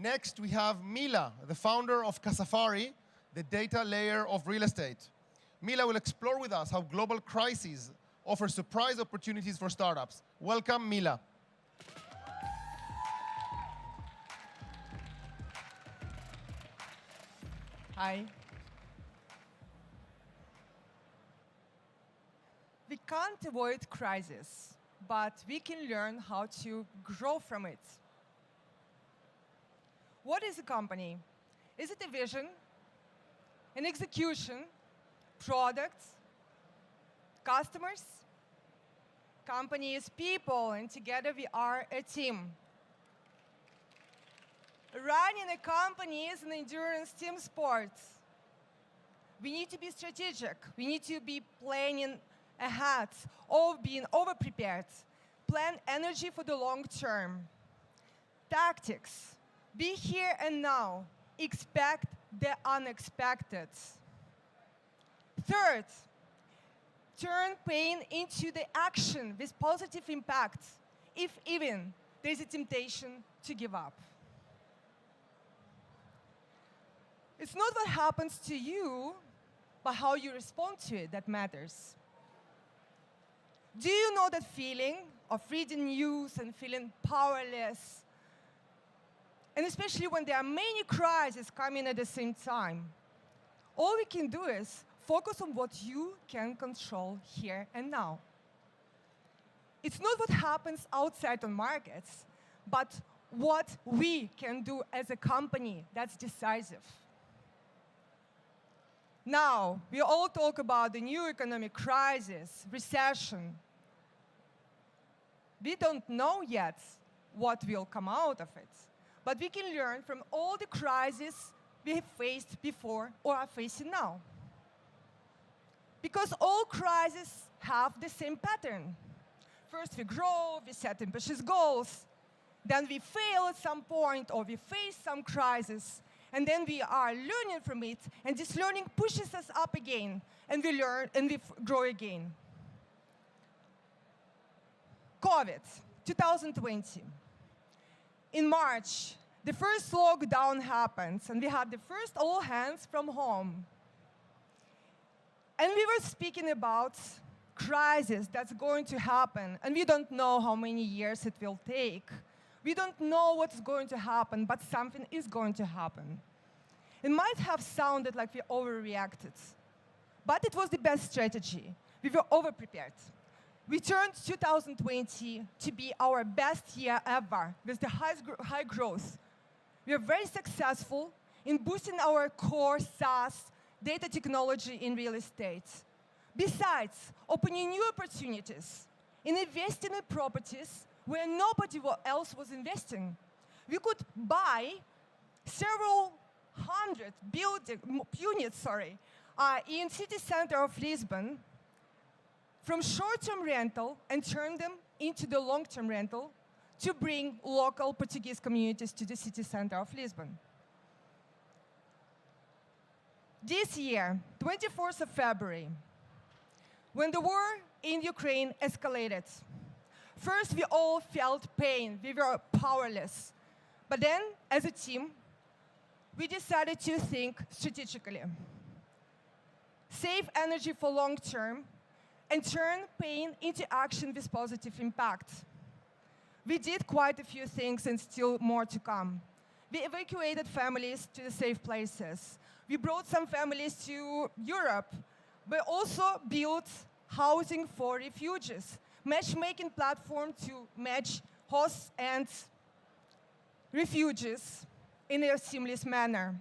Next, we have Mila, the founder of CASAFARI, the data layer of real estate. Mila will explore with us how global crises offer surprise opportunities for startups. Welcome, Mila. Hi. We can't avoid crisis, but we can learn how to grow from it. What is a company? Is it a vision, an execution, products, customers? Company is people, and together we are a team. Running a company is an endurance team sport. We need to be strategic. We need to be planning ahead, or being over-prepared. Plan energy for the long term. Tactics. Be here and now. Expect the unexpected. Third, turn pain into the action with positive impact, if even there's a temptation to give up. It's not what happens to you, but how you respond to it that matters. Do you know that feeling of reading news and feeling powerless, and especially when there are many crises coming at the same time? All we can do is focus on what you can control here and now. It's not what happens outside on markets, but what we can do as a company that's decisive. Now, we all talk about the new economic crisis, recession. We don't know yet what will come out of it, but we can learn from all the crises we have faced before or are facing now. Because all crises have the same pattern. First we grow, we set ambitious goals, then we fail at some point or we face some crisis, and then we are learning from it, and this learning pushes us up again, and we learn and we grow again. COVID, 2020. In March, the first lockdown happens, and we had the first all hands from home. And we were speaking about crisis that's going to happen, and we don't know how many years it will take. We don't know what's going to happen, but something is going to happen. It might have sounded like we overreacted, but it was the best strategy. We were overprepared. We turned 2020 to be our best year ever with the high growth. We are very successful in boosting our core SaaS data technology in real estate. Besides, opening new opportunities, in investing in properties where nobody else was investing. We could buy several hundred units in city center of Lisbon from short-term rental and turn them into the long-term rental to bring local Portuguese communities to the city center of Lisbon. This year, 24th of February, when the war in Ukraine escalated, first we all felt pain, we were powerless. But then, as a team, we decided to think strategically. Save energy for long term and turn pain into action with positive impact. We did quite a few things and still more to come. We evacuated families to the safe places. We brought some families to Europe. We also built housing for refugees, matchmaking platform to match hosts and refugees in a seamless manner.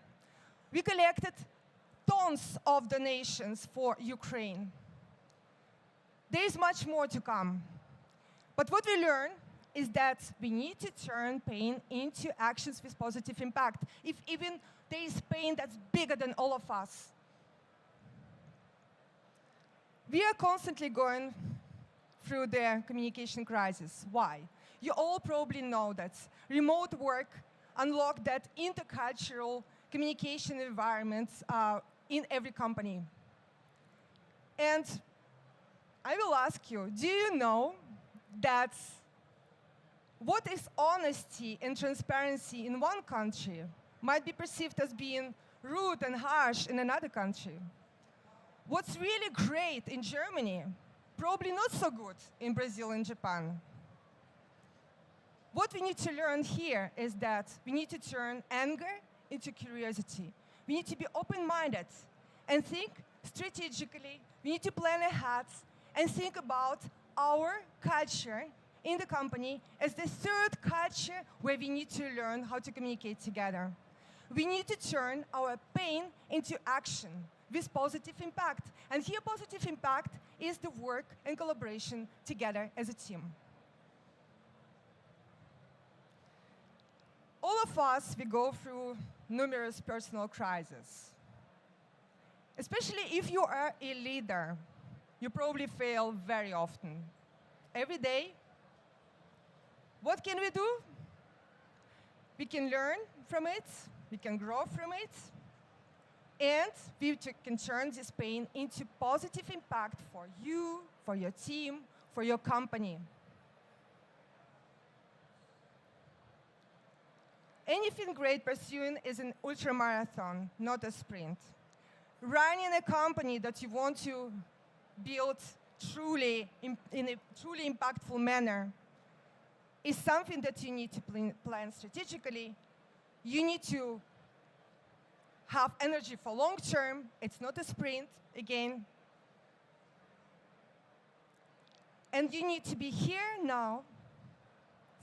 We collected tons of donations for Ukraine. There is much more to come. But what we learned is that we need to turn pain into actions with positive impact, if even there is pain that's bigger than all of us. We are constantly going through the communication crisis. Why? You all probably know that remote work unlocked that intercultural communication environments in every company. And I will ask you, do you know that What is honesty and transparency in one country might be perceived as being rude and harsh in another country. What's really great in Germany, probably not so good in Brazil and Japan. What we need to learn here is that we need to turn anger into curiosity. We need to be open-minded and think strategically. We need to plan ahead and think about our culture in the company as the third culture where we need to learn how to communicate together. We need to turn our pain into action with positive impact. And here, positive impact is the work and collaboration together as a team. All of us, we go through numerous personal crises. Especially if you are a leader, you probably fail very often. Every day, what can we do? We can learn from it, we can grow from it, and we can turn this pain into positive impact for you, for your team, for your company. Anything great pursuing is an ultramarathon, not a sprint. Running a company that you want to build in a truly impactful manner is something that you need to plan strategically. You need to have energy for long term. It's not a sprint, again. And you need to be here now,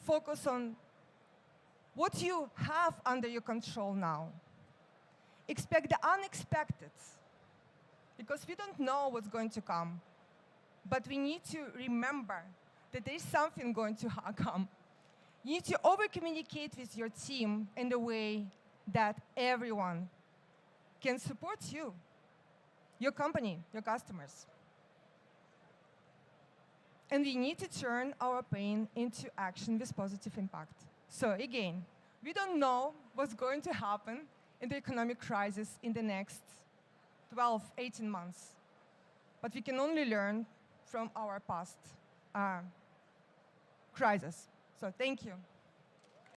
focus on what you have under your control now. Expect the unexpected, because we don't know what's going to come. But we need to remember that there is something going to come. You need to over-communicate with your team in a way that everyone can support you, your company, your customers. And we need to turn our pain into action with positive impact. So again, we don't know what's going to happen in the economic crisis in the next 12, 18 months. But we can only learn from our past crisis. So thank you.